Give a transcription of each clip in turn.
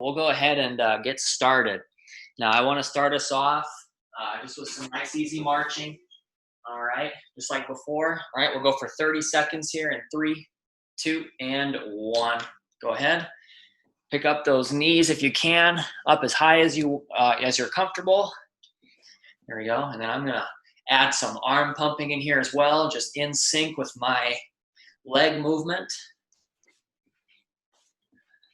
we'll go ahead and get started. Now, I want to start us off just with some nice, easy marching. All right, just like before. All right, we'll go for 30 seconds here in 3, 2, and 1. Go ahead. Pick up those knees if you can, up as high as you're comfortable. There we go. And then I'm gonna add some arm pumping in here as well, just in sync with my leg movement.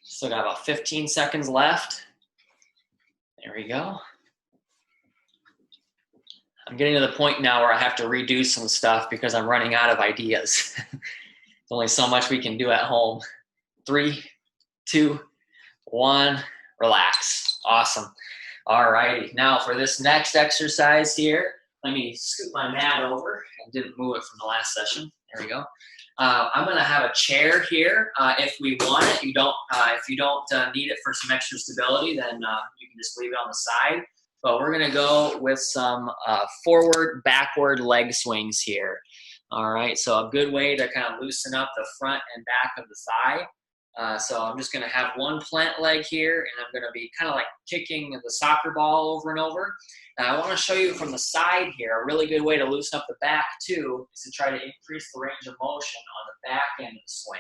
Still got about 15 seconds left. There we go. I'm getting to the point now where I have to redo some stuff because I'm running out of ideas. There's only so much we can do at home. 3, 2, 1, relax. Awesome. All righty. Now for this next exercise here, let me scoot my mat over. I didn't move it from the last session. There we go. I'm going to have a chair here. If we want it, if you don't need it for some extra stability, then you can just leave it on the side. But we're going to go with some forward, backward leg swings here. All right, so a good way to kind of loosen up the front and back of the thigh. So I'm just going to have one plant leg here, and I'm going to be kind of like kicking the soccer ball over and over. Now I want to show you from the side here, a really good way to loosen up the back too is to try to increase the range of motion on the back end of the swing.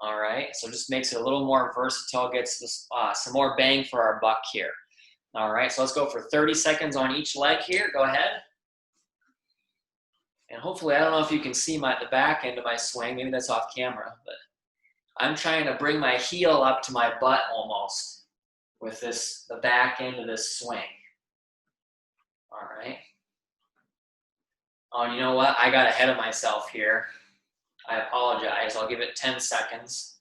All right, so it just makes it a little more versatile, gets this, some more bang for our buck here. All right, so let's go for 30 seconds on each leg here. Go ahead. And hopefully, I don't know if you can see the back end of my swing. Maybe that's off camera, but I'm trying to bring my heel up to my butt almost with the back end of this swing. All right. Oh, and you know what? I got ahead of myself here. I apologize. I'll give it 10 seconds.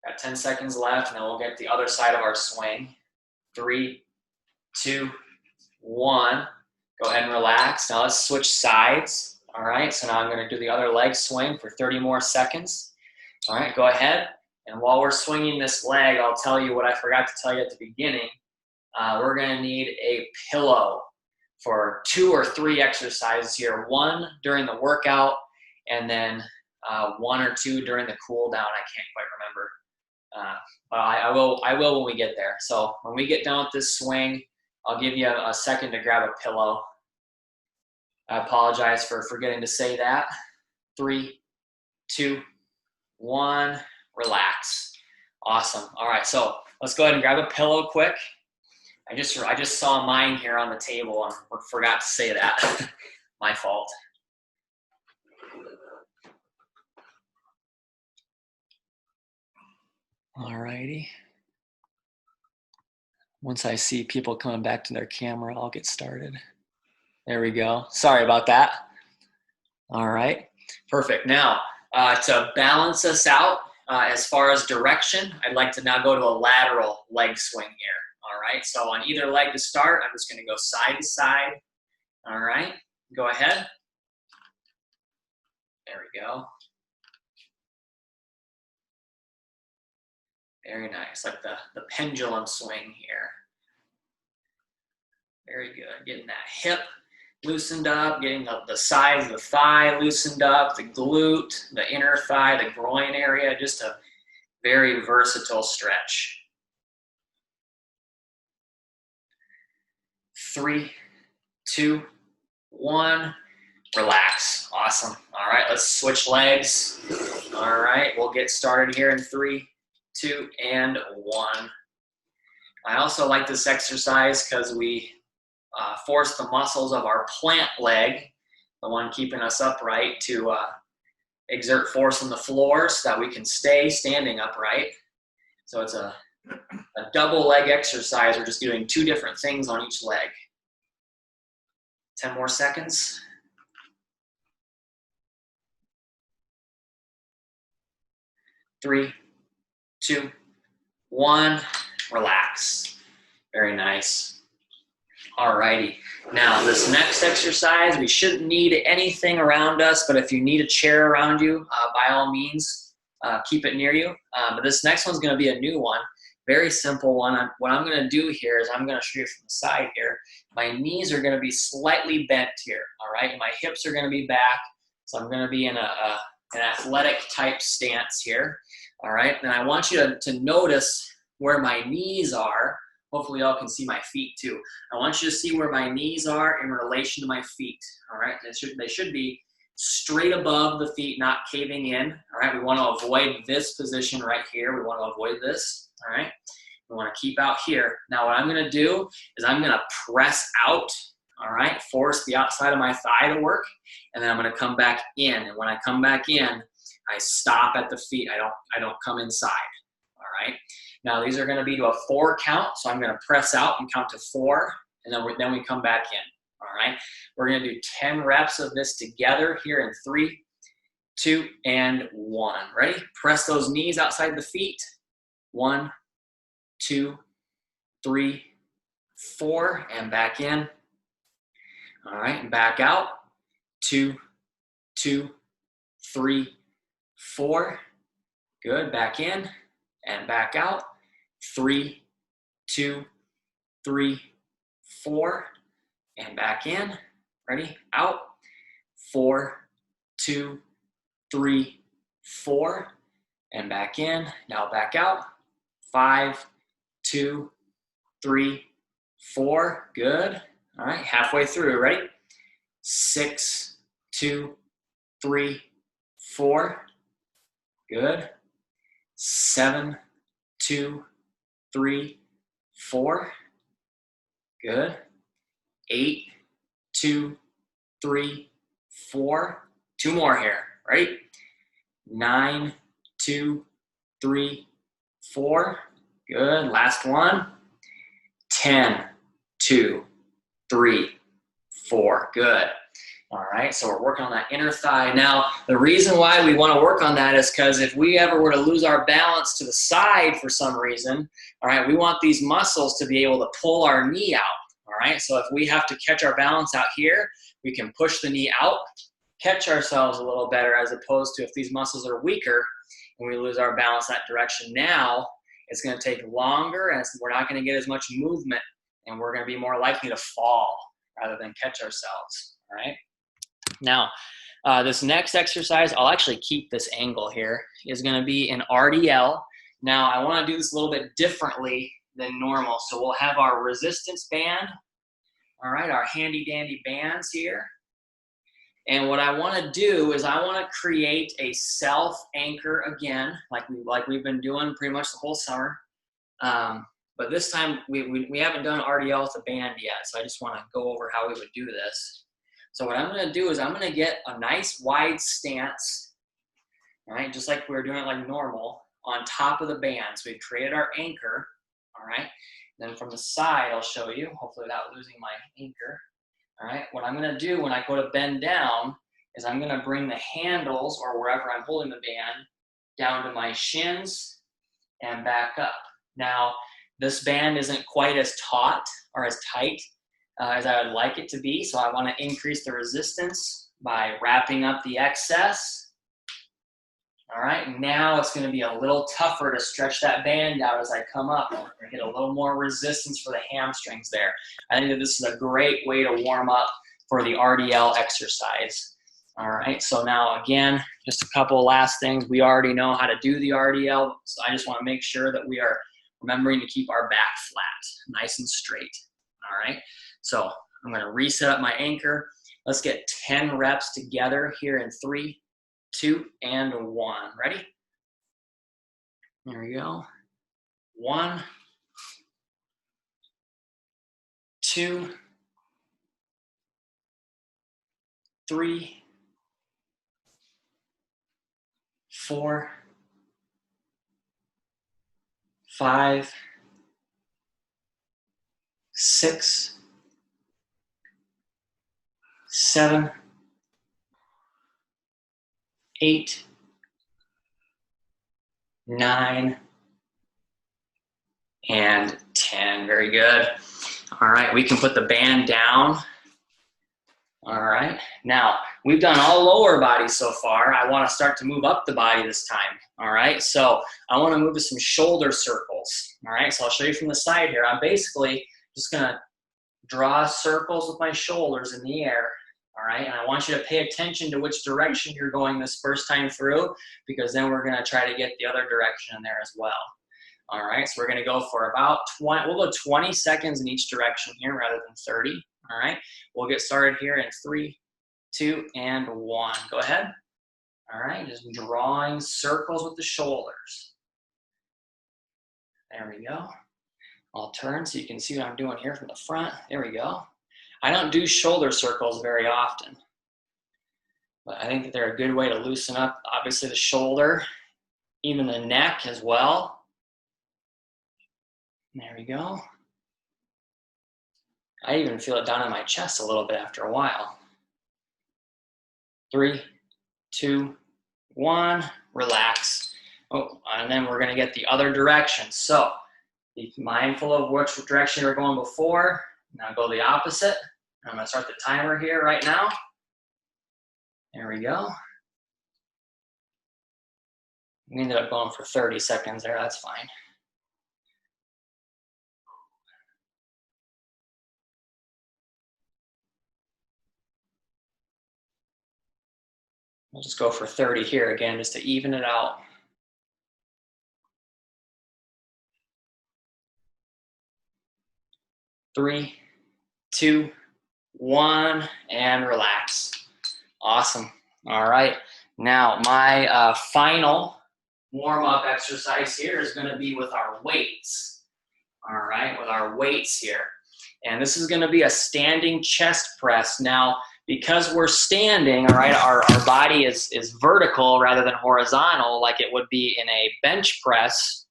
Got 10 seconds left, and then we'll get the other side of our swing. 3, 2, 1. Go ahead and relax. Now let's switch sides. All right, so now I'm going to do the other leg swing for 30 more seconds. All right, go ahead. And while we're swinging this leg, I'll tell you what I forgot to tell you at the beginning. We're going to need a pillow for 2 or 3 exercises here. 1 during the workout, and then 1 or 2 during the cool down. I can't quite remember. But I will when we get there. So when we get done with this swing, I'll give you a second to grab a pillow. I apologize for forgetting to say that. 3, 2, 1, relax. Awesome. All right, so let's go ahead and grab a pillow quick. I just saw mine here on the table and forgot to say that. My fault. All righty. Once I see people coming back to their camera, I'll get started. There we go. Sorry about that. All right. Perfect. Now, to balance us out as far as direction, I'd like to now go to a lateral leg swing here. All right. So on either leg to start, I'm just going to go side to side. All right. Go ahead. There we go. Very nice, like the pendulum swing here. Very good, getting that hip loosened up, getting the sides of the thigh loosened up, the glute, the inner thigh, the groin area, just a very versatile stretch. 3, 2, 1, relax. Awesome. All right, let's switch legs. All right, we'll get started here in 3, 2, and 1. I also like this exercise because we force the muscles of our plant leg, the one keeping us upright, to exert force on the floor so that we can stay standing upright. So it's a double leg exercise. We're just doing 2 different things on each leg. 10 more seconds. 3, 2, 1, relax. Very nice. All righty. Now this next exercise, we shouldn't need anything around us, but if you need a chair around you, by all means, keep it near you. But this next one's going to be a new one. Very simple one. What I'm going to do here is I'm going to show you from the side here. My knees are going to be slightly bent here, all right? My hips are going to be back, so I'm going to be in an athletic type stance here, all right? And I want you to notice where my knees are. Hopefully y'all can see my feet too. I want you to see where my knees are in relation to my feet, all right? They should be straight above the feet, not caving in, all right? We want to avoid this position right here. We want to avoid this, all right? We want to keep out here. Now what I'm going to do is I'm going to press out, all right? Force the outside of my thigh to work, and then I'm going to come back in. And when I come back in, I stop at the feet. I don't come inside, all right? Now these are going to be to a 4 count, so I'm going to press out and count to 4, and then we come back in. All right, we're going to do 10 reps of this together here in 3, 2, and 1. Ready? Press those knees outside the feet. 1, 2, 3, 4, and back in. All right, and back out. 2, 2, 3, 4. Good. Back in and back out. 3, 2, 3, 4, and back in. Ready? Out. 4, 2, 3, 4, and back in. Now back out. 5, 2, 3, 4. Good. All right, halfway through. Ready? 6, 2, 3, 4. Good. 7, 2, 3, 4. Good. 8, 2, 3, 4. 2 more here. Ready? 9, 2, 3, 4. Good. Last one. 10, 2, 3, 4. Good. All right, so we're working on that inner thigh. Now, the reason why we want to work on that is because if we ever were to lose our balance to the side for some reason, all right, we want these muscles to be able to pull our knee out, all right? So if we have to catch our balance out here, we can push the knee out, catch ourselves a little better, as opposed to if these muscles are weaker and we lose our balance that direction. Now, it's going to take longer, and we're not going to get as much movement, and we're going to be more likely to fall rather than catch ourselves, all right? Now, this next exercise, I'll actually keep this angle here, is going to be an RDL. Now, I want to do this a little bit differently than normal. So we'll have our resistance band, all right, our handy-dandy bands here. And what I want to do is I want to create a self-anchor again, like we've been doing pretty much the whole summer. But this time, we haven't done RDL with the band yet, so I just want to go over how we would do this. So what I'm going to do is I'm going to get a nice wide stance, all right, just like we were doing it like normal, on top of the band. So we've created our anchor, all right. Then from the side, I'll show you, hopefully without losing my anchor, all right. What I'm going to do when I go to bend down is I'm going to bring the handles, or wherever I'm holding the band, down to my shins and back up. Now, this band isn't quite as taut or as tight as I would like it to be, so I want to increase the resistance by wrapping up the excess. All right, now it's going to be a little tougher to stretch that band out as I come up. We're going to get a little more resistance for the hamstrings there. I think that this is a great way to warm up for the RDL exercise. All right, so now again, just a couple last things. We already know how to do the RDL, so I just want to make sure that we are remembering to keep our back flat, nice and straight. All right. So I'm going to reset up my anchor. Let's get 10 reps together here in 3, 2, and 1. Ready? There we go. 1, 2, 3, 4, 5, 6, 7, 8, 9, and 10. Very good. All right, we can put the band down. All right, now we've done all lower body so far. I want to start to move up the body this time. All right, so I want to move to some shoulder circles. All right, so I'll show you from the side here. I'm basically just going to draw circles with my shoulders in the air. All right, and I want you to pay attention to which direction you're going this first time through, because then we're going to try to get the other direction in there as well. All right, so we're gonna go for about 20, we'll go 20 seconds in each direction here rather than 30. All right, we'll get started here in 3, 2, and 1. Go ahead. All right, just drawing circles with the shoulders. There we go. I'll turn so you can see what I'm doing here from the front. There we go. I don't do shoulder circles very often, but I think that they're a good way to loosen up, obviously, the shoulder, even the neck as well. There we go. I even feel it down in my chest a little bit after a while. 3, 2, 1, relax. Oh, and then we're gonna get the other direction. So be mindful of which direction you were going before. Now go the opposite. I'm gonna start the timer here right now. There we go. We ended up going for 30 seconds there, that's fine. We'll just go for 30 here again, just to even it out. Three, 2, 1, and relax. Awesome. All right. Now, my final warm-up exercise here is going to be with our weights. All right, with our weights here. And this is going to be a standing chest press. Now, because we're standing, all right, our body is vertical rather than horizontal like it would be in a bench press,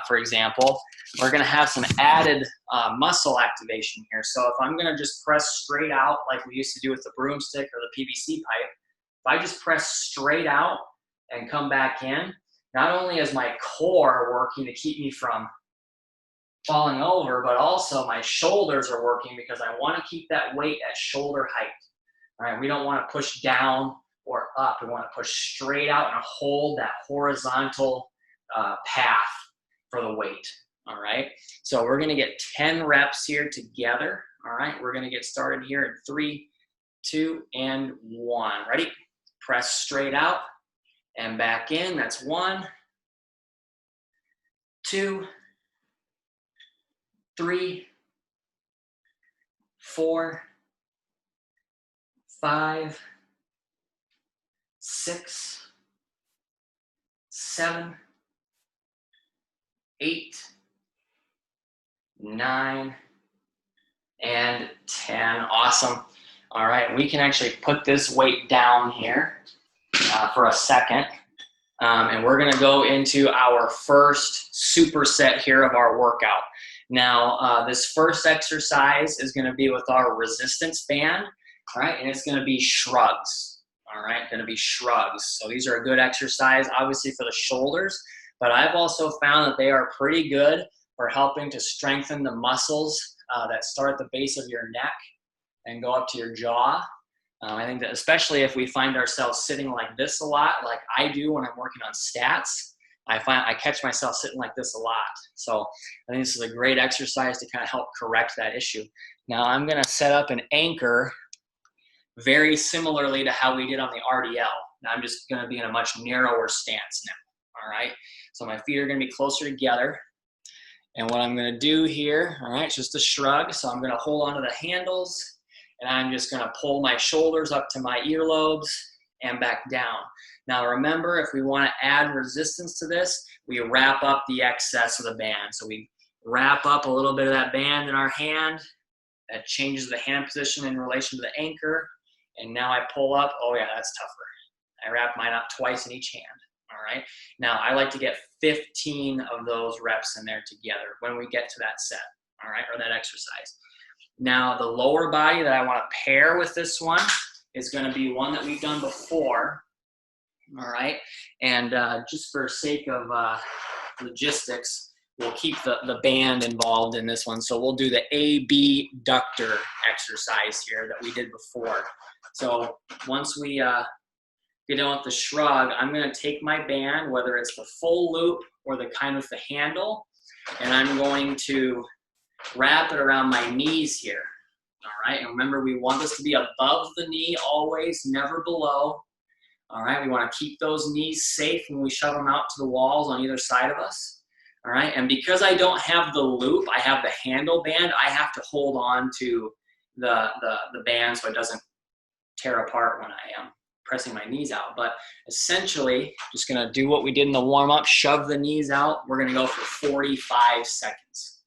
for example. We're going to have some added muscle activation here. So if I'm going to just press straight out like we used to do with the broomstick or the PVC pipe, if I just press straight out and come back in, not only is my core working to keep me from falling over, but also my shoulders are working because I want to keep that weight at shoulder height. All right, we don't want to push down or up. We want to push straight out and hold that horizontal path for the weight. All right, so we're going to get 10 reps here together. All right, we're going to get started here in 3, 2, and 1. Ready? Press straight out and back in. That's 1, 2, 3, 4, 5, 6, 7, 8, 9, and 10. Awesome. All right, we can actually put this weight down here for a second. And we're gonna go into our first superset here of our workout. Now, this first exercise is gonna be with our resistance band, all right? And it's gonna be shrugs, all right? Gonna be shrugs. So these are a good exercise, obviously for the shoulders, but I've also found that they are pretty good for helping to strengthen the muscles that start at the base of your neck and go up to your jaw. I think that especially if we find ourselves sitting like this a lot, like I do when I'm working on stats, I catch myself sitting like this a lot. So I think this is a great exercise to kind of help correct that issue. Now I'm gonna set up an anchor very similarly to how we did on the RDL. Now I'm just gonna be in a much narrower stance now, all right? So my feet are gonna be closer together. And what I'm gonna do here, all right, it's just a shrug. So I'm gonna hold onto the handles and I'm just gonna pull my shoulders up to my earlobes and back down. Now remember, if we wanna add resistance to this, we wrap up the excess of the band. So we wrap up a little bit of that band in our hand. That changes the hand position in relation to the anchor. And now I pull up, oh yeah, that's tougher. I wrap mine up twice in each hand. All right. Now I like to get 15 of those reps in there together when we get to that set, all right, or that exercise. Now the lower body that I want to pair with this one is going to be one that we've done before, all right. And just for sake of logistics, we'll keep the band involved in this one. So we'll do the abductor exercise here that we did before. So once we get on with the shrug, I'm going to take my band, whether it's the full loop or the kind with the handle, and I'm going to wrap it around my knees here. All right, and remember, we want this to be above the knee always, never below. All right, we want to keep those knees safe when we shove them out to the walls on either side of us. All right, and because I don't have the loop, I have the handle band, I have to hold on to the band so it doesn't tear apart when I am pressing my knees out. But essentially, just gonna do what we did in the warm-up, shove the knees out. We're gonna go for 45 seconds.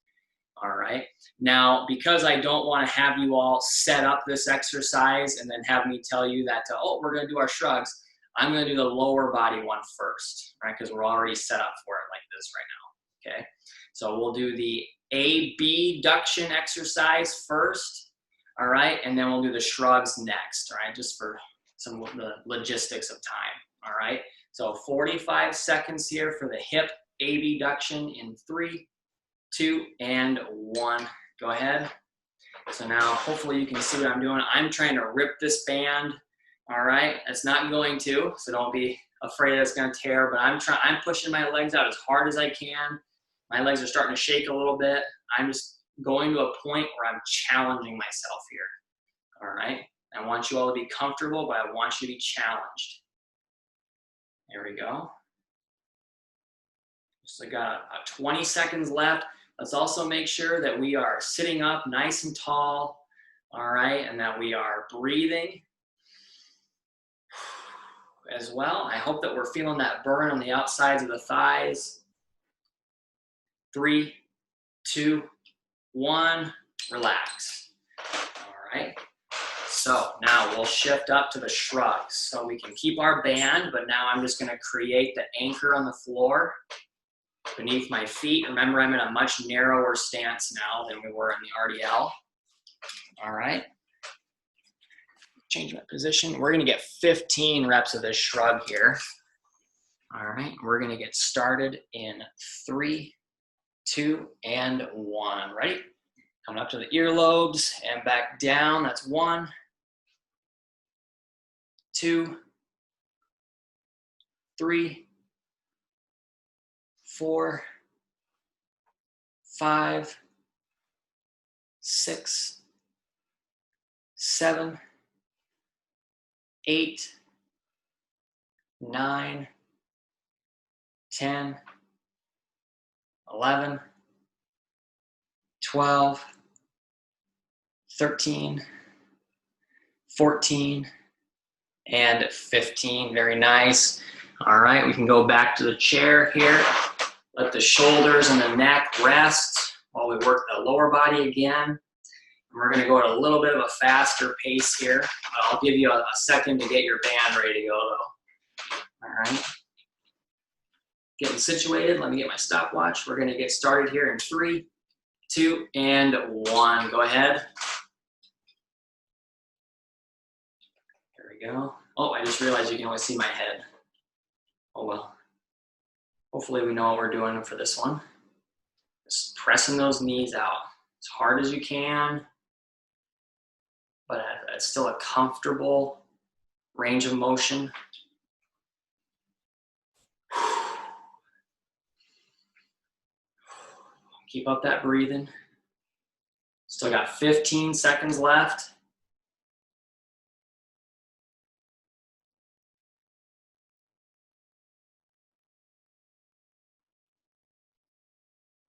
All right, now because I don't wanna have you all set up this exercise and then have me tell you that, oh, we're gonna do our shrugs, I'm gonna do the lower body one first, right? Because we're already set up for it like this right now, okay? So we'll do the abduction exercise first, all right? And then we'll do the shrugs next, all right? Just for some of the logistics of time, all right? So 45 seconds here for the hip abduction in 3, 2, and 1. Go ahead. So now hopefully you can see what I'm doing. I'm trying to rip this band. All right, it's not going to, so don't be afraid that it's going to tear, but I'm pushing my legs out as hard as I can. My legs are starting to shake a little bit. I'm just going to a point where I'm challenging myself here. All right, I want you all to be comfortable, but I want you to be challenged. There we go. So got 20 seconds left. Let's also make sure that we are sitting up nice and tall, all right, and that we are breathing as well. I hope that we're feeling that burn on the outsides of the thighs. 3, 2, 1, relax. All right. So now we'll shift up to the shrugs. So we can keep our band, but now I'm just going to create the anchor on the floor beneath my feet. Remember, I'm in a much narrower stance now than we were in the RDL. All right. Change my position. We're going to get 15 reps of this shrug here. All right, we're going to get started in 3, 2, and 1. Ready? Coming up to the earlobes and back down. That's 1, 2, 3, 4, 5, 6, 7, 8, 9, 10, 11, 12, 13, 14, and 15. Very nice. All right, we can go back to the chair here. Let the shoulders and the neck rest while we work the lower body again. We're going to go at a little bit of a faster pace here. I'll give you a second to get your band ready to go, though. All right. Getting situated. Let me get my stopwatch. We're going to get started here in 3, 2, and 1. Go ahead. There we go. Oh, I just realized you can only see my head. Oh, well. Hopefully we know what we're doing for this one. Just pressing those knees out as hard as you can, but it's still a comfortable range of motion. Keep up that breathing. Still got 15 seconds left.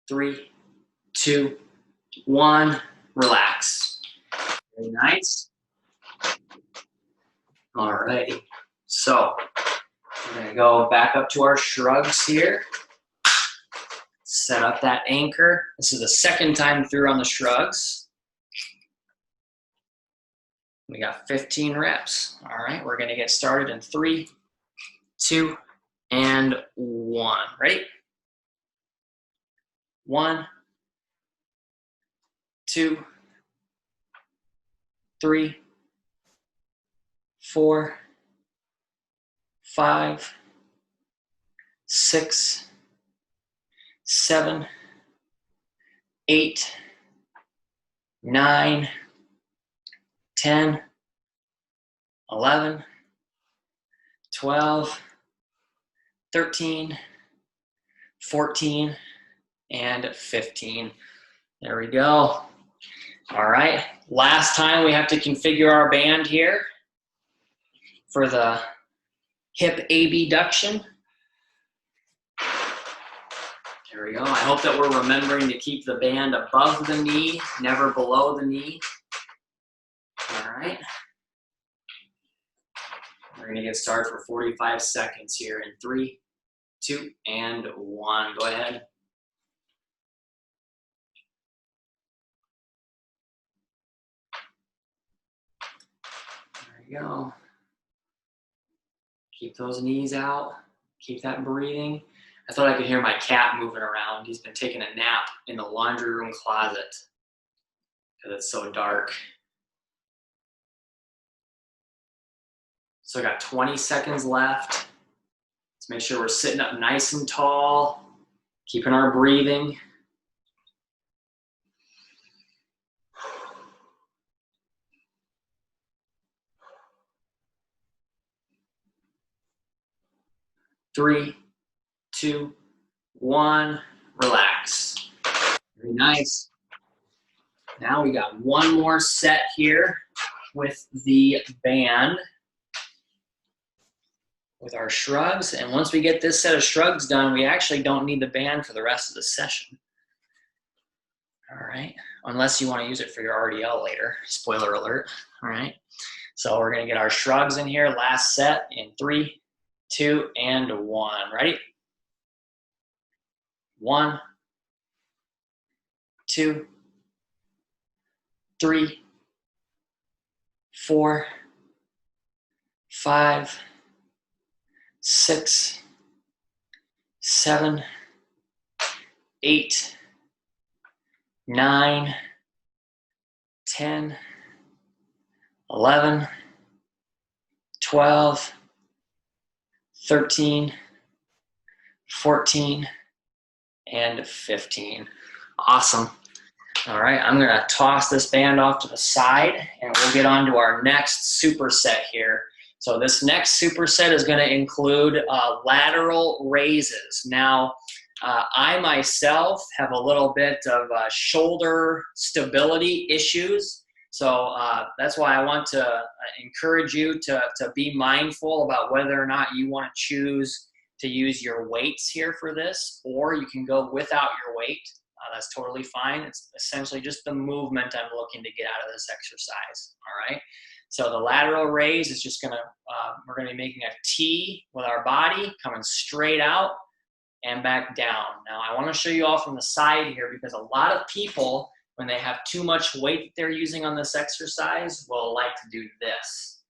Three, 2, 1, relax. Very nice. All righty. So we're going to go back up to our shrugs here. Set up that anchor. This is the second time through on the shrugs. We got 15 reps. All right, we're going to get started in 3, 2, and 1. Ready? 1, 2, 3, 4, 5, 6, 7, 8, 9, 10, 11, 12, 13, 14, and 15. There we go. All right, last time we have to configure our band here for the hip abduction. There we go. I hope that we're remembering to keep the band above the knee, never below the knee. All right. We're going to get started for 45 seconds here in 3, 2, and 1. Go ahead. There you go. Keep those knees out. Keep that breathing. I thought I could hear my cat moving around. He's been taking a nap in the laundry room closet because it's so dark. So I got 20 seconds left. Let's make sure we're sitting up nice and tall, keeping our breathing. Three, 2, 1, relax. Very nice. Now we got one more set here with the band, with our shrugs. And once we get this set of shrugs done, we actually don't need the band for the rest of the session. All right, unless you want to use it for your RDL later, spoiler alert. All right, so we're gonna get our shrugs in here, last set in 3, 2, and 1. Ready? 1, 2, 3, 4, 5, 6, 7, 8, 9, 10, 11, 12, 13, 14, and 15. Awesome. All right, I'm gonna toss this band off to the side and we'll get on to our next superset here. So this next superset is gonna include lateral raises. Now, I myself have a little bit of shoulder stability issues. So that's why I want to encourage you to be mindful about whether or not you want to choose to use your weights here for this, or you can go without your weight. That's totally fine. It's essentially just the movement I'm looking to get out of this exercise, all right? So the lateral raise is just gonna, we're gonna be making a T with our body, coming straight out and back down. Now I wanna show you all from the side here because a lot of people, when they have too much weight that they're using on this exercise, will like to do this,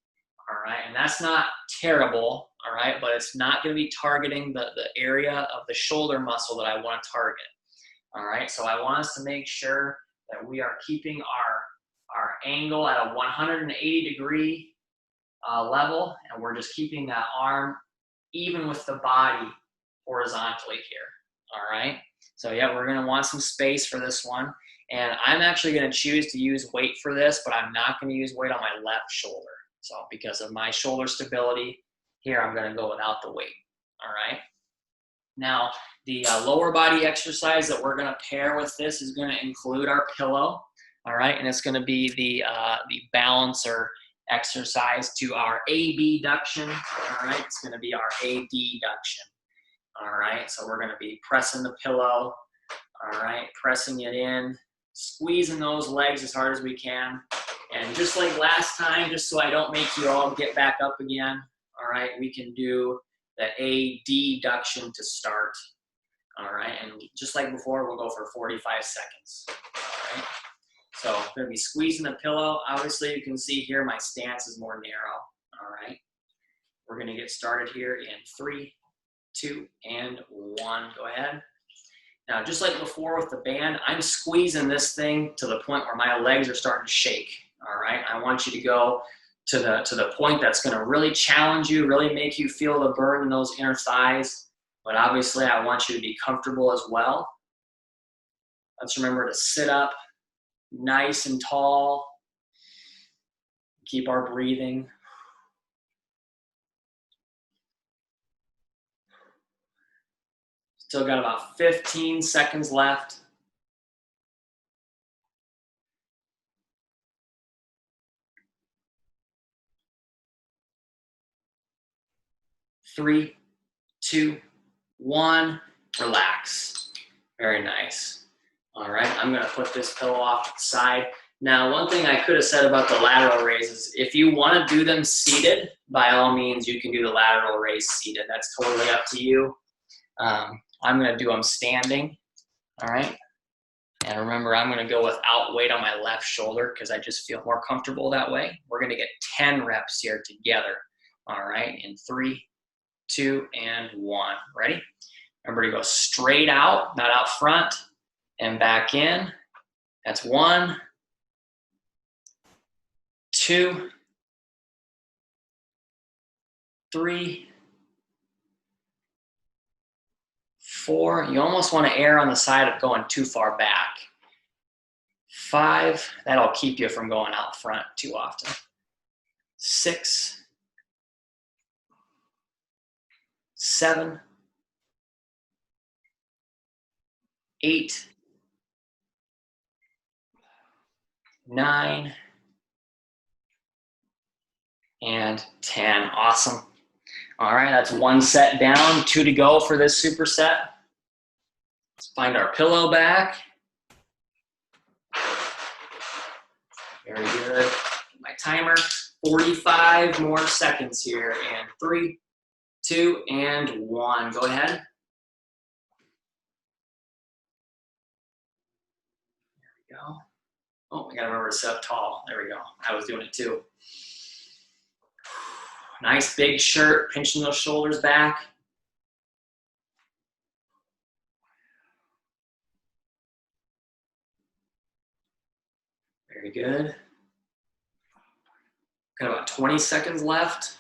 all right? And that's not terrible, all right? But it's not gonna be targeting the area of the shoulder muscle that I wanna target. All right, so I want us to make sure that we are keeping our angle at a 180-degree level, and we're just keeping that arm even with the body horizontally here, all right? So yeah, we're gonna want some space for this one, and I'm actually gonna choose to use weight for this, but I'm not gonna use weight on my left shoulder. So because of my shoulder stability here, I'm gonna go without the weight, all right? Now, the lower body exercise that we're gonna pair with this is gonna include our pillow, all right? And it's gonna be the balancer exercise to our abduction, all right? It's gonna be our adduction, all right? So we're gonna be pressing the pillow, all right? Pressing it in, squeezing those legs as hard as we can. And just like last time, just so I don't make you all get back up again, all right? We can do the adduction to start, all right? And just like before, we'll go for 45 seconds, all right? So I'm gonna be squeezing the pillow. Obviously, you can see here my stance is more narrow, all right? We're gonna get started here in 3, 2, and 1. Go ahead. Now, just like before with the band, I'm squeezing this thing to the point where my legs are starting to shake, all right? I want you to go to the point that's gonna really challenge you, really make you feel the burn in those inner thighs. But obviously, I want you to be comfortable as well. Let's remember to sit up nice and tall. Keep our breathing. Still got about 15 seconds left. Three, 2, 1, relax. Very nice. All right, I'm gonna put this pillow off to the side. Now, one thing I could have said about the lateral raises, if you wanna do them seated, by all means, you can do the lateral raise seated. That's totally up to you. I'm gonna do them standing, all right? And remember, I'm gonna go without weight on my left shoulder because I just feel more comfortable that way. We're gonna get 10 reps here together, all right? In 3, 2, and 1. Ready? Remember to go straight out, not out front, and back in. That's 1, 2, 3, 4. You almost want to err on the side of going too far back. 5. That'll keep you from going out front too often. 6, 7, 8, 9, and 10. Awesome. All right, that's 1 set down, 2 to go for this superset. Let's find our pillow back. Very good. My timer, 45 more seconds here. And 3, 2, and 1. Go ahead. There we go. Oh, we gotta remember to sit up tall. There we go. I was doing it too. Nice big shirt, pinching those shoulders back. Very good. Got about 20 seconds left.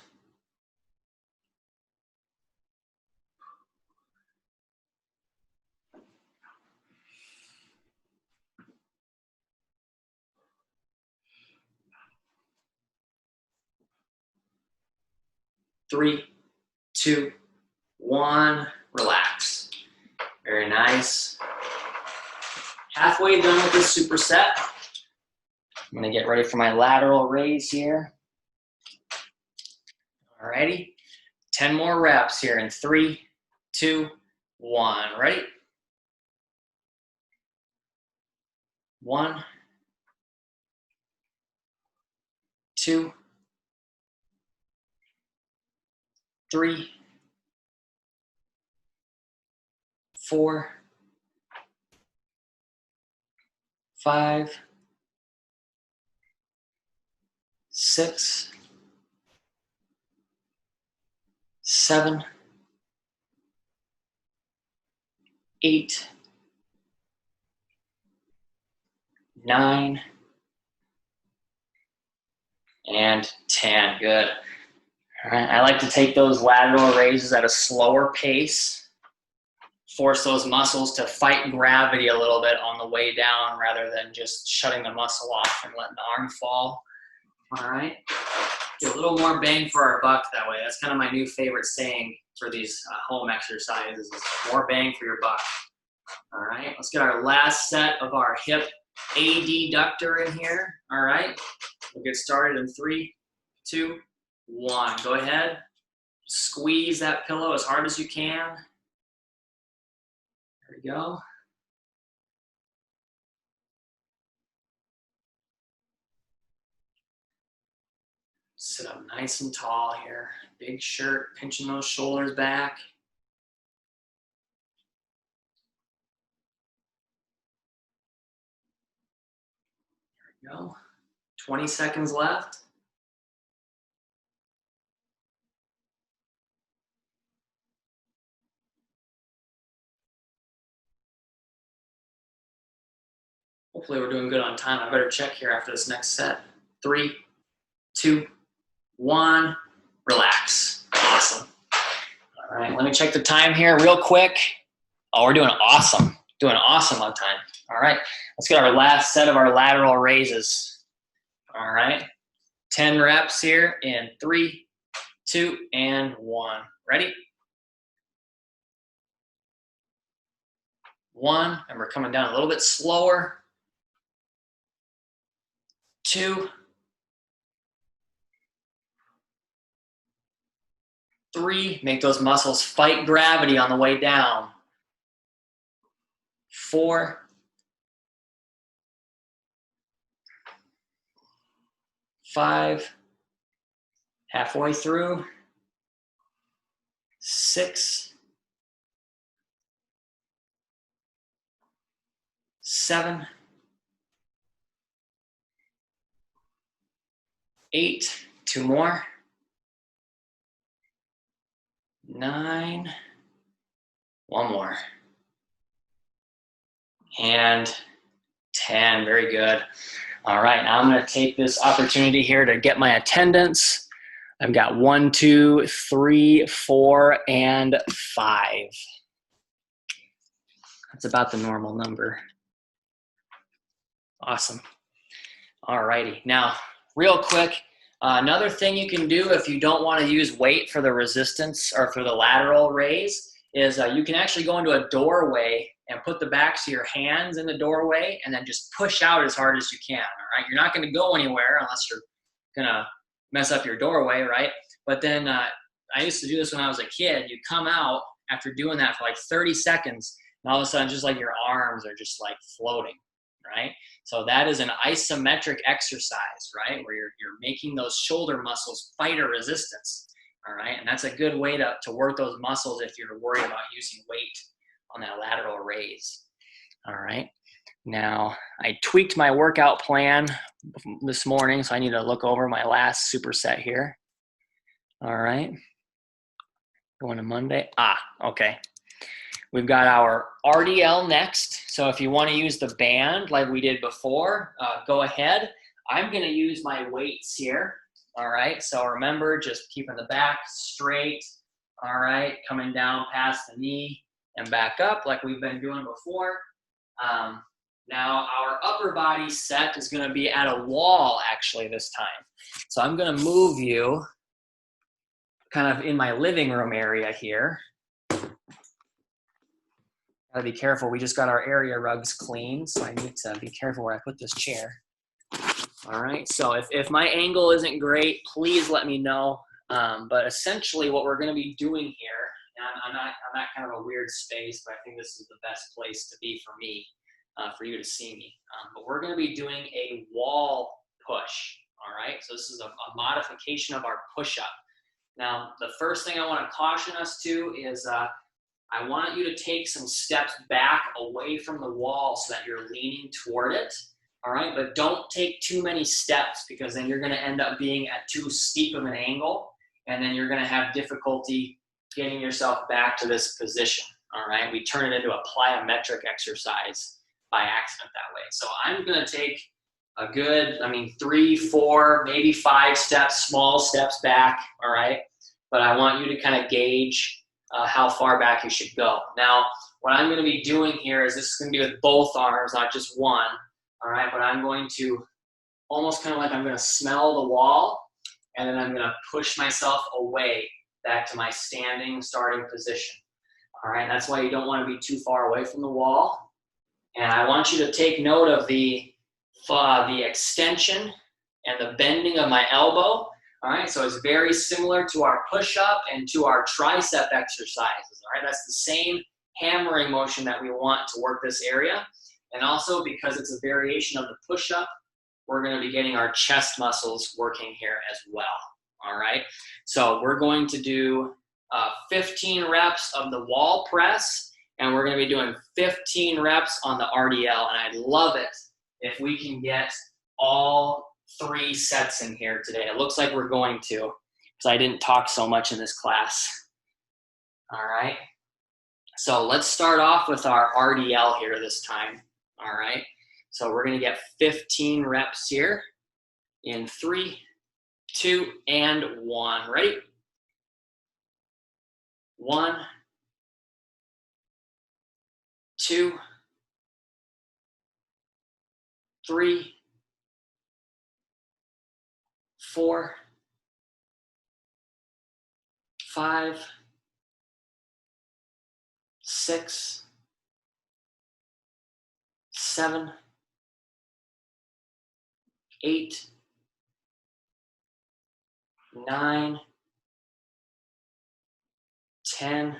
Three, 2, 1, relax. Very nice. Halfway done with this superset. I'm gonna get ready for my lateral raise here. Alrighty, 10 more reps here in 3, 2, 1. Ready? 1, 2, 3, 4, 5, 6, 7, 8, 9, and 10. Good. All right. I like to take those lateral raises at a slower pace. Force those muscles to fight gravity a little bit on the way down rather than just shutting the muscle off and letting the arm fall. All right. Get a little more bang for our buck that way. That's kind of my new favorite saying for these home exercises. More bang for your buck. All right. Let's get our last set of our hip adductor in here. All right. We'll get started in 3, 2, 1. Go ahead. Squeeze that pillow as hard as you can. There we go. Sit up nice and tall here. Big shirt, pinching those shoulders back. There we go. 20 seconds left. Hopefully we're doing good on time. I better check here after this next set. 3, 2, 1. Relax. Awesome. All right, let me check the time here real quick. Oh, we're doing awesome. Doing awesome on time. All right, let's get our last set of our lateral raises. All right, 10 reps here in 3, 2, and 1. Ready? 1, and we're coming down a little bit slower. 2, 3, make those muscles fight gravity on the way down. 4, 5, halfway through, 6, 7, 8, 2 more, 9, 1 more, and 10. Very good. All right, now I'm going to take this opportunity here to get my attendance. I've got 1, 2, 3, 4, and 5. That's about the normal number. Awesome. All righty. Now, real quick, another thing you can do if you don't want to use weight for the resistance or for the lateral raise is you can actually go into a doorway and put the backs of your hands in the doorway and then just push out as hard as you can, all right? You're not going to go anywhere unless you're going to mess up your doorway, right? But then I used to do this when I was a kid. You come out after doing that for like 30 seconds, and all of a sudden just like your arms are just like floating, right? So that is an isometric exercise, right? Where you're making those shoulder muscles fight a resistance, all right? And that's a good way to work those muscles if you're worried about using weight on that lateral raise, all right? Now, I tweaked my workout plan this morning, so I need to look over my last superset here. All right, going to Monday. Okay. We've got our RDL next. So if you want to use the band like we did before, go ahead. I'm going to use my weights here. All right, so remember, just keeping the back straight. All right, coming down past the knee and back up like we've been doing before. Now our upper body set is going to be at a wall actually this time. So I'm going to move you kind of in my living room area here. Gotta be careful, we just got our area rugs cleaned, so I need to be careful where I put this chair. All right, so if my angle isn't great, please let me know. But essentially what we're gonna be doing here, and I'm at kind of a weird space, but I think this is the best place to be for me, for you to see me. But we're gonna be doing a wall push, all right? So this is a modification of our push-up. Now, the first thing I wanna caution us to is I want you to take some steps back away from the wall so that you're leaning toward it, all right? But don't take too many steps because then you're gonna end up being at too steep of an angle and then you're gonna have difficulty getting yourself back to this position, all right? We turn it into a plyometric exercise by accident that way. So I'm gonna take a good, 3, 4, maybe 5 steps, small steps back, all right? But I want you to kind of gauge how far back you should go. Now, what I'm going to be doing here is this is going to be with both arms, not just one, all right? But I'm going to almost kind of like I'm going to smell the wall, and then I'm going to push myself away back to my standing starting position, all right? That's why you don't want to be too far away from the wall. And I want you to take note of the extension and the bending of my elbow. All right, so it's very similar to our push-up and to our tricep exercises, all right? That's the same hammering motion that we want to work this area. And also because it's a variation of the push-up, we're gonna be getting our chest muscles working here as well, all right? So we're going to do 15 reps of the wall press, and we're gonna be doing 15 reps on the RDL, and I'd love it if we can get all 3 sets in here today. It looks like we're going to, because I didn't talk so much in this class. All right. So let's start off with our RDL here this time. All right. So we're going to get 15 reps here in 3, 2, and 1. Ready? 1, 2, 3, 4, 5, 6, 7, 8, 9, 10,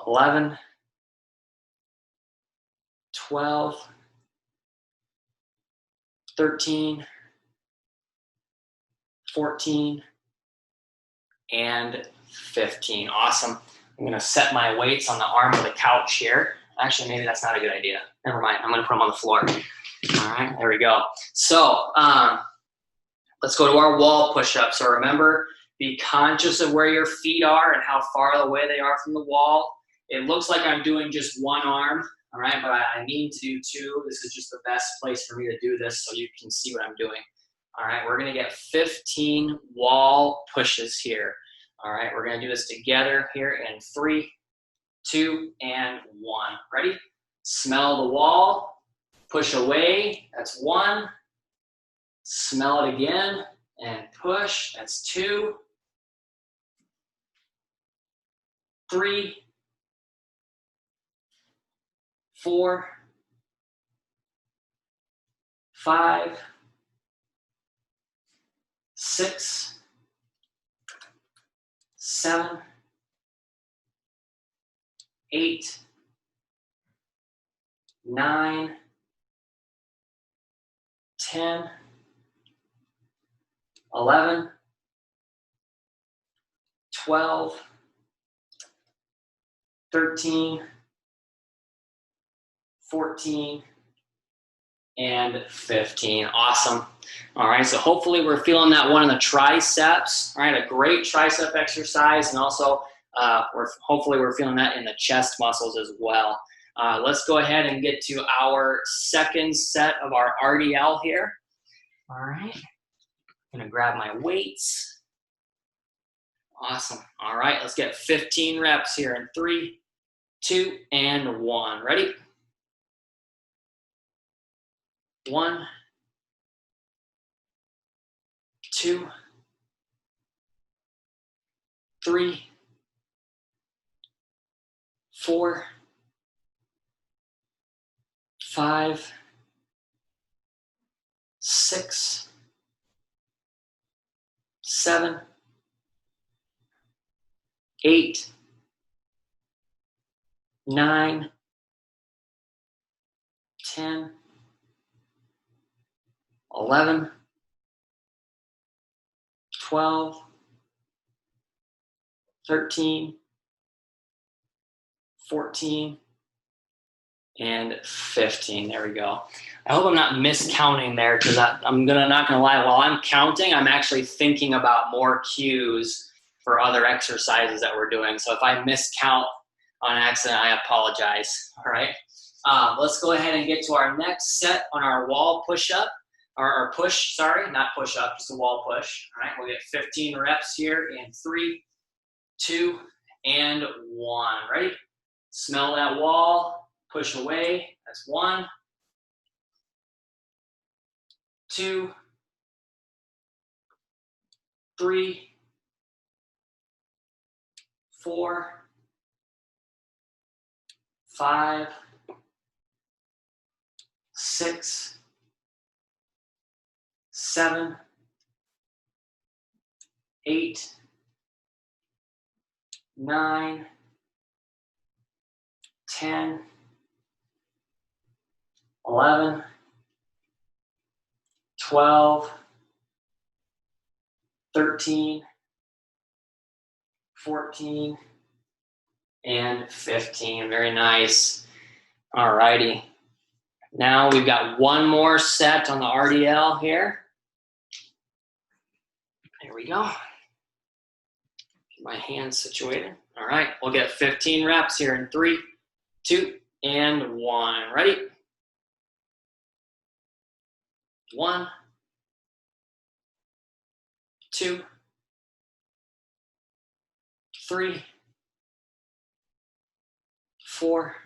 11, 12, 13, 14, and 15. Awesome. I'm going to set my weights on the arm of the couch here. Actually, maybe that's not a good idea. Never mind. I'm going to put them on the floor. All right, there we go. So let's go to our wall push-up. So remember, be conscious of where your feet are and how far away they are from the wall. It looks like I'm doing just one arm, all right, but I need to do two. This is just the best place for me to do this so you can see what I'm doing. All right, we're going to get 15 wall pushes here. All right, we're going to do this together here in 3, 2, and 1. Ready? Smell the wall, push away, that's 1. Smell it again and push, that's 2, 3, 4, 5, 6, 7, 8, 9, 10, 11, 12, 13, 14, and 15. Awesome. All right, so hopefully we're feeling that one in the triceps. All right, a great tricep exercise, and also hopefully we're feeling that in the chest muscles as well. Let's go ahead and get to our second set of our RDL here. All right, I'm gonna grab my weights. Awesome. All right, let's get 15 reps here in 3, 2, and 1. Ready? 1, 2, 3, 4, 5, 6, 7, 8, 9, 10, 11, 12, 13, 14, and 15. There we go. I hope I'm not miscounting there, because I'm not gonna lie, while I'm counting, I'm actually thinking about more cues for other exercises that we're doing. So if I miscount on accident, I apologize. All right. Let's go ahead and get to our next set on our wall push-up, or push, sorry, not push-up, just a wall push. All right, we'll get 15 reps here in 3, 2, and 1. Ready? Smell that wall, push away, that's 1, 2, 3, 4, 5, 6, 7, 8, 9, 10, 11, 12, 13, 14, and 15. Very nice. All righty. Now we've got one more set on the RDL here. There we go. Get my hands situated. All right, we'll get 15 reps here in 3, 2, and 1. Ready? 1, 2, 3, 4,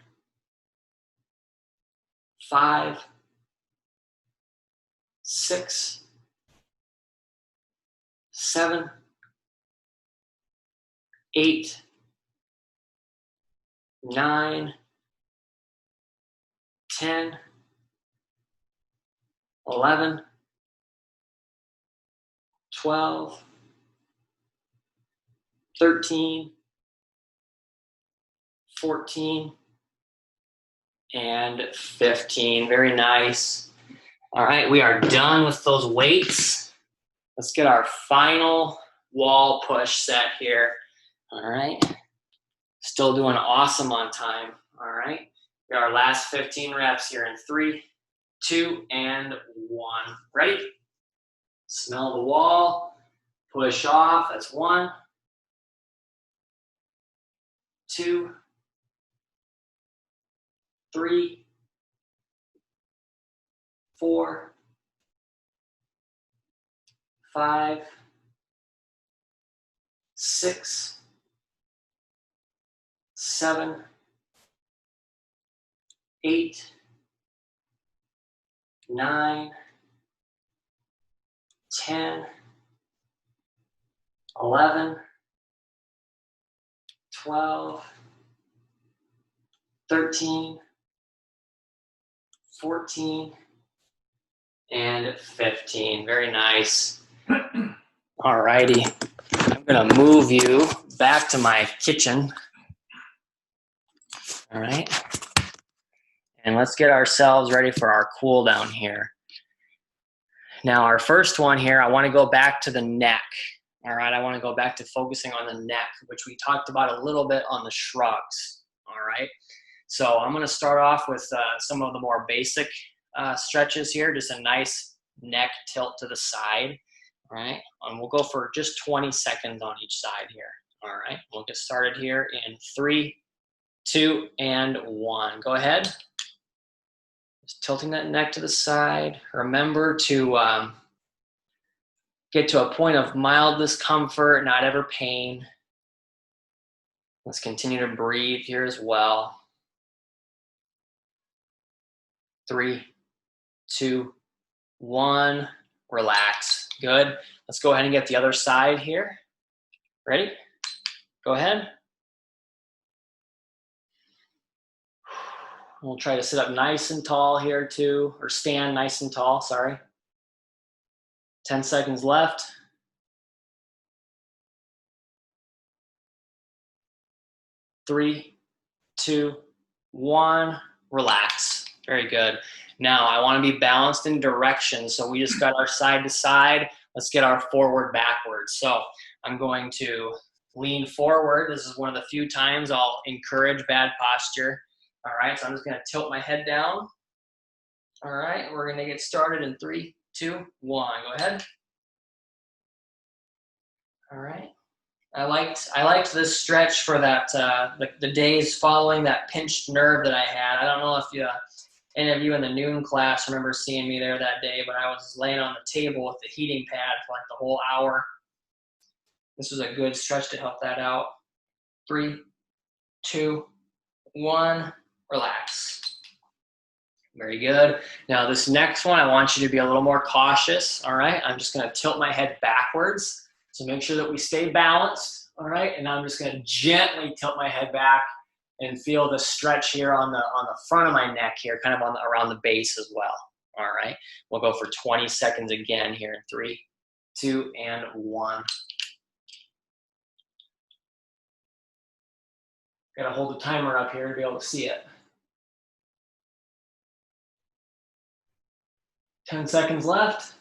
5, 6, 7, 8, 9, 10, 11, 12, 13, 14, and 15. Very nice. All right, we are done with those weights. Let's get our final wall push set here. All right. Still doing awesome on time. All right. Got our last 15 reps here in 3, 2, and 1. Ready? Smell the wall. Push off. That's 1, 2, 3, 4, 5, 6, 7, 8, 9, 10, 11, 12, 13, 14, and 15. Very nice. All righty. I'm going to move you back to my kitchen. All right. And let's get ourselves ready for our cool down here. Now, our first one here, I want to go back to the neck. All right. I want to go back to focusing on the neck, which we talked about a little bit on the shrugs. All right. So I'm going to start off with some of the more basic stretches here, just a nice neck tilt to the side. All right. And we'll go for just 20 seconds on each side here. All right. We'll get started here in 3, 2, and 1. Go ahead. Just tilting that neck to the side. Remember to get to a point of mild discomfort, not ever pain. Let's continue to breathe here as well. 3, 2, 1. Relax. Good. Let's go ahead and get the other side here. Ready? Go ahead. We'll try to sit up nice and tall here too, or stand nice and tall, sorry. 10 seconds left. 3, 2, 1. Relax. Very good. Now, I want to be balanced in direction. So we just got our side to side. Let's get our forward backwards. So I'm going to lean forward. This is one of the few times I'll encourage bad posture. All right, so I'm just going to tilt my head down. All right, we're going to get started in 3, 2, 1. Go ahead. All right. I liked this stretch for that the days following that pinched nerve that I had. I don't know if any of you in the noon class remember seeing me there that day, but I was laying on the table with the heating pad for like the whole hour. This was a good stretch to help that out. 3, 2, 1. Relax. Very good. Now this next one, I want you to be a little more cautious. All right. I'm just going to tilt my head backwards. So make sure that we stay balanced. All right. And I'm just going to gently tilt my head back and feel the stretch here on the front of my neck here, kind of around the base as well. All right. We'll go for 20 seconds again here in 3, 2, and 1. Got to hold the timer up here to be able to see it. 10 seconds left.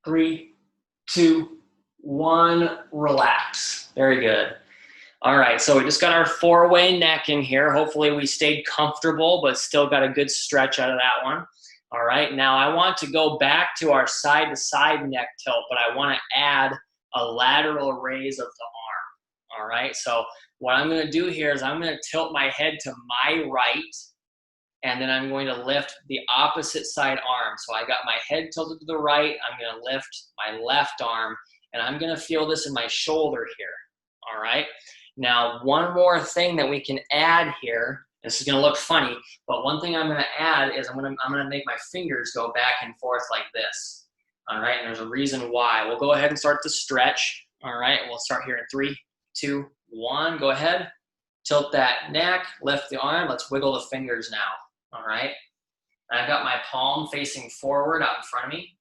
3, 2, 1. Relax. Very good. All right, so we just got our 4-way neck in here. Hopefully we stayed comfortable, but still got a good stretch out of that one. All right, now I want to go back to our side-to-side neck tilt, but I want to add a lateral raise of the arm. All right, so what I'm going to do here is I'm going to tilt my head to my right, and then I'm going to lift the opposite side arm. So I got my head tilted to the right. I'm going to lift my left arm, and I'm going to feel this in my shoulder here. All right. Now, one more thing that we can add here. This is going to look funny, but one thing I'm going to add is I'm going to make my fingers go back and forth like this. All right. And there's a reason why. We'll go ahead and start to stretch. All right. We'll start here in 3, 2, 1. Go ahead. Tilt that neck. Lift the arm. Let's wiggle the fingers now. All right. I've got my palm facing forward out in front of me.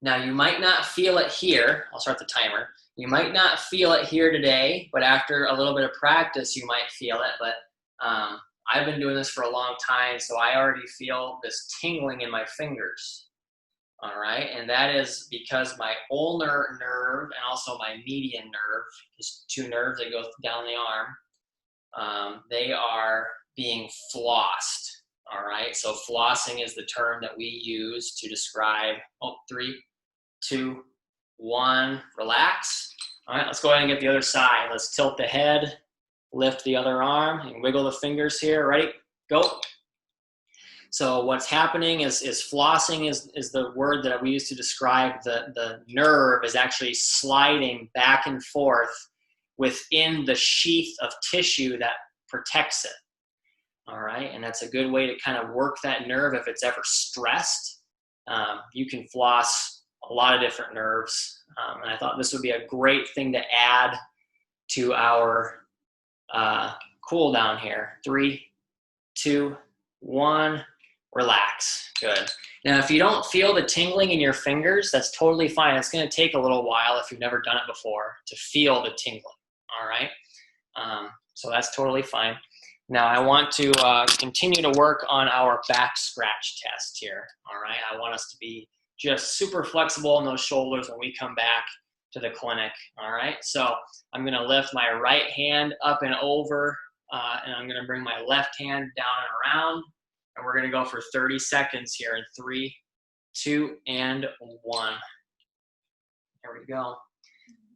Now you might not feel it here. I'll start the timer. You might not feel it here today, but after a little bit of practice, you might feel it. But I've been doing this for a long time, so I already feel this tingling in my fingers. All right, and that is because my ulnar nerve and also my median nerve, these two nerves that go down the arm, they are being flossed. All right, so flossing is the term that we use to describe. 3, 2, 1, relax. All right, let's go ahead and get the other side. Let's tilt the head, lift the other arm, and wiggle the fingers here. Ready? Go. So what's happening is flossing is the word that we use to describe the nerve is actually sliding back and forth within the sheath of tissue that protects it. All right, and that's a good way to kind of work that nerve if it's ever stressed. You can floss a lot of different nerves, and I thought this would be a great thing to add to our cool down here. 3, 2, 1, relax. Good. Now, if you don't feel the tingling in your fingers, that's totally fine. It's going to take a little while if you've never done it before to feel the tingling. All right, so that's totally fine. Now I want to continue to work on our back scratch test here, all right? I want us to be just super flexible in those shoulders when we come back to the clinic, all right? So I'm gonna lift my right hand up and over, and I'm gonna bring my left hand down and around, and we're gonna go for 30 seconds here in 3, 2, and 1. There we go.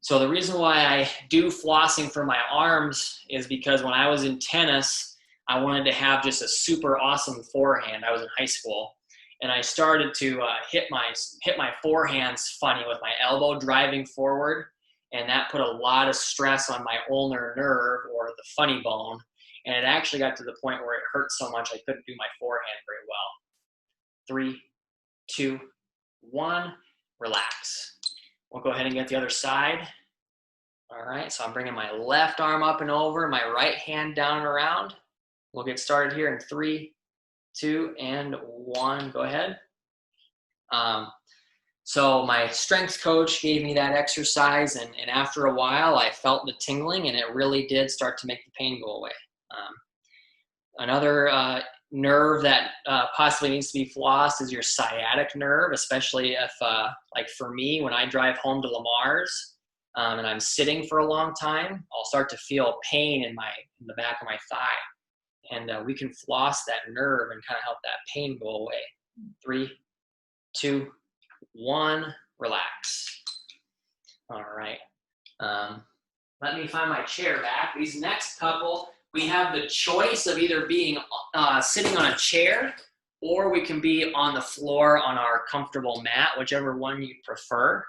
So the reason why I do flossing for my arms is because when I was in tennis, I wanted to have just a super awesome forehand. I was in high school, and I started to hit my forehands funny with my elbow driving forward, and that put a lot of stress on my ulnar nerve, or the funny bone, and it actually got to the point where it hurt so much I couldn't do my forehand very well. 3, 2, 1, relax. We'll go ahead and get the other side. All right, so I'm bringing my left arm up and over, my right hand down and around. We'll get started here in 3, 2, and 1. Go ahead. So my strength coach gave me that exercise, and after a while, I felt the tingling, and it really did start to make the pain go away. Another nerve that possibly needs to be flossed is your sciatic nerve, especially if, like for me, when I drive home to Lamar's and I'm sitting for a long time, I'll start to feel pain in the back of my thigh. And we can floss that nerve and kind of help that pain go away. 3, 2, 1, relax. All right. Let me find my chair back. These next couple, we have the choice of either being sitting on a chair, or we can be on the floor on our comfortable mat, whichever one you prefer.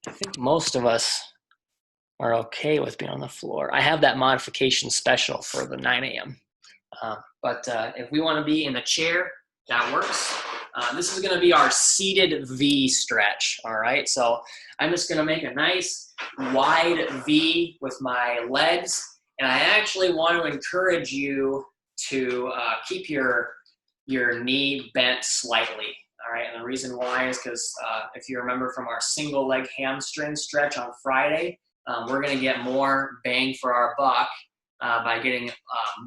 I think most of us are okay with being on the floor. I have that modification special for the 9 a.m. But if we want to be in the chair, that works. This is going to be our seated V stretch, all right? So I'm just going to make a nice wide V with my legs, and I actually want to encourage you to keep your knee bent slightly, all right? And the reason why is because if you remember from our single leg hamstring stretch on Friday, we're going to get more bang for our buck by getting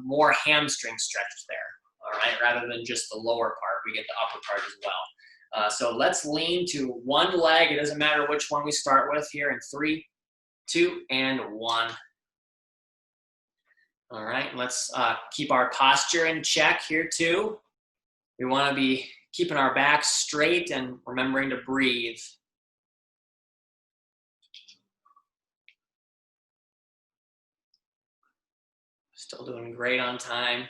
more hamstring stretch there, all right, rather than just the lower part. We get the upper part as well. So let's lean to one leg. It doesn't matter which one we start with here in 3, 2, and 1. All right, let's keep our posture in check here too. We want to be keeping our back straight and remembering to breathe. Still doing great on time.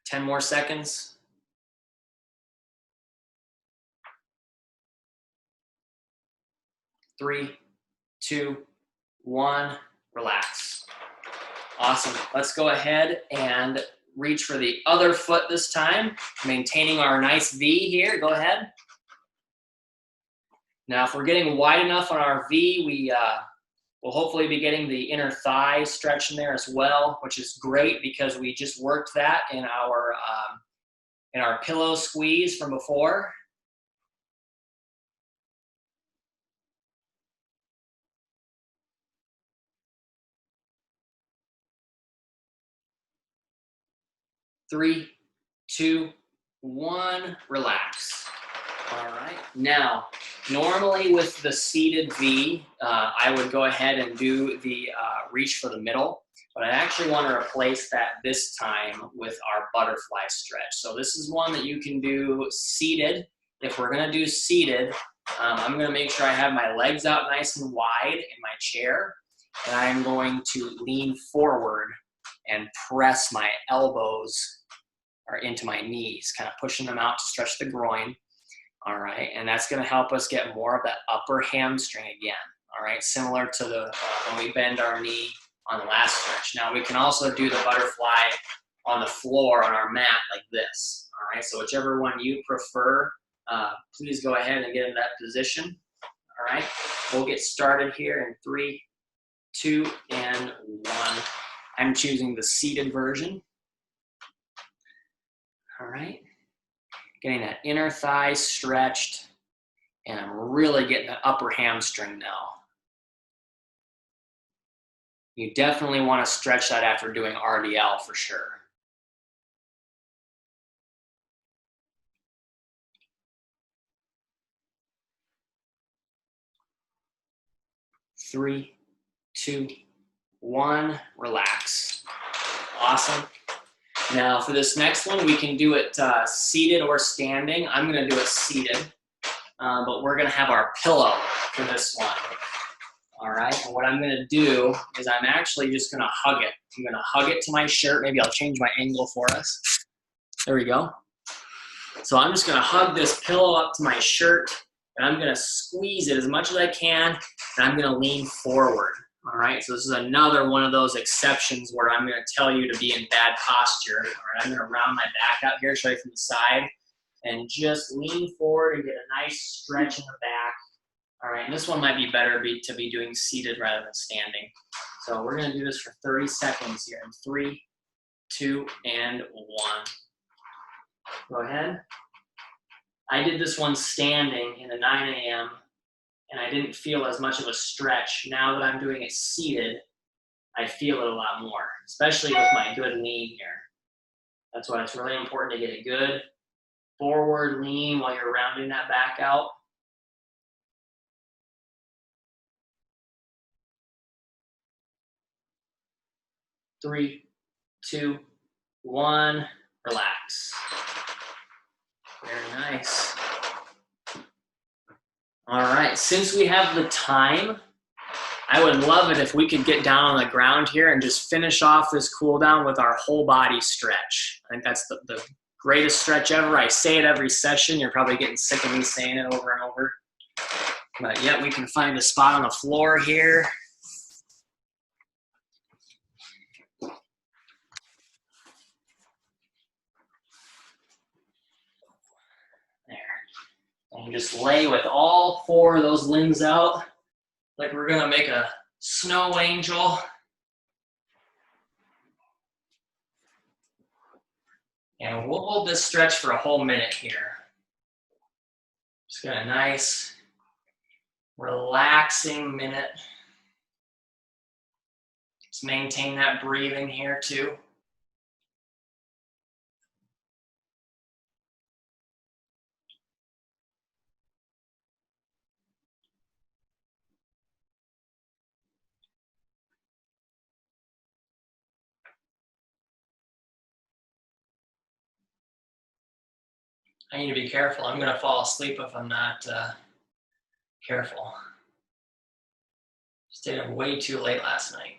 10 more seconds. 3, 2, 1, relax. Awesome. Let's go ahead and reach for the other foot this time, maintaining our nice V here. Go ahead. Now, if we're getting wide enough on our V, we'll hopefully be getting the inner thigh stretch in there as well, which is great because we just worked that in our pillow squeeze from before. 3, 2, 1, relax. All right. Now, normally with the seated V, I would go ahead and do the reach for the middle, but I actually want to replace that this time with our butterfly stretch. So this is one that you can do seated. If we're going to do seated, I'm going to make sure I have my legs out nice and wide in my chair, and I'm going to lean forward and press my elbows into my knees, kind of pushing them out to stretch the groin. All right, and that's going to help us get more of that upper hamstring again. All right, similar to the when we bend our knee on the last stretch. Now we can also do the butterfly on the floor on our mat like this. All right, so whichever one you prefer, please go ahead and get in that position. All right, we'll get started here in 3, 2, and 1. I'm choosing the seated version. All right. Getting that inner thigh stretched, and I'm really getting the upper hamstring now. You definitely want to stretch that after doing RDL for sure. Three, 2, 1, relax. Awesome. Now for this next one, we can do it seated or standing. I'm going to do it seated, but we're going to have our pillow for this one. All right, and what I'm going to do is I'm actually just going to hug it. I'm going to hug it to my shirt. Maybe I'll change my angle for us. There we go. So I'm just going to hug this pillow up to my shirt, and I'm going to squeeze it as much as I can, and I'm going to lean forward. All right, so this is another one of those exceptions where I'm going to tell you to be in bad posture. All right, I'm going to round my back out here, show you from the side, and just lean forward and get a nice stretch in the back. All right, and this one might be better to be doing seated rather than standing. So we're going to do this for 30 seconds here in 3, 2, and 1. Go ahead. I did this one standing in the 9 a.m. and I didn't feel as much of a stretch. Now that I'm doing it seated, I feel it a lot more, especially with my good lean here. That's why it's really important to get a good forward lean while you're rounding that back out. Three, 2, 1, relax. Very nice. All right, since we have the time, I would love it if we could get down on the ground here and just finish off this cool down with our whole body stretch. I think that's the greatest stretch ever. I say it every session. You're probably getting sick of me saying it over and over. But yeah, we can find a spot on the floor here. And just lay with all 4 of those limbs out, like we're gonna make a snow angel. And we'll hold this stretch for a whole minute here. Just get a nice, relaxing minute. Just maintain that breathing here too. I need to be careful. I'm gonna fall asleep if I'm not careful. Stayed up way too late last night.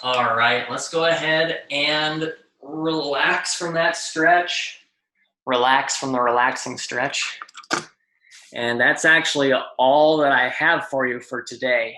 All right, let's go ahead and relax from that stretch. Relax from the relaxing stretch. And that's actually all that I have for you for today.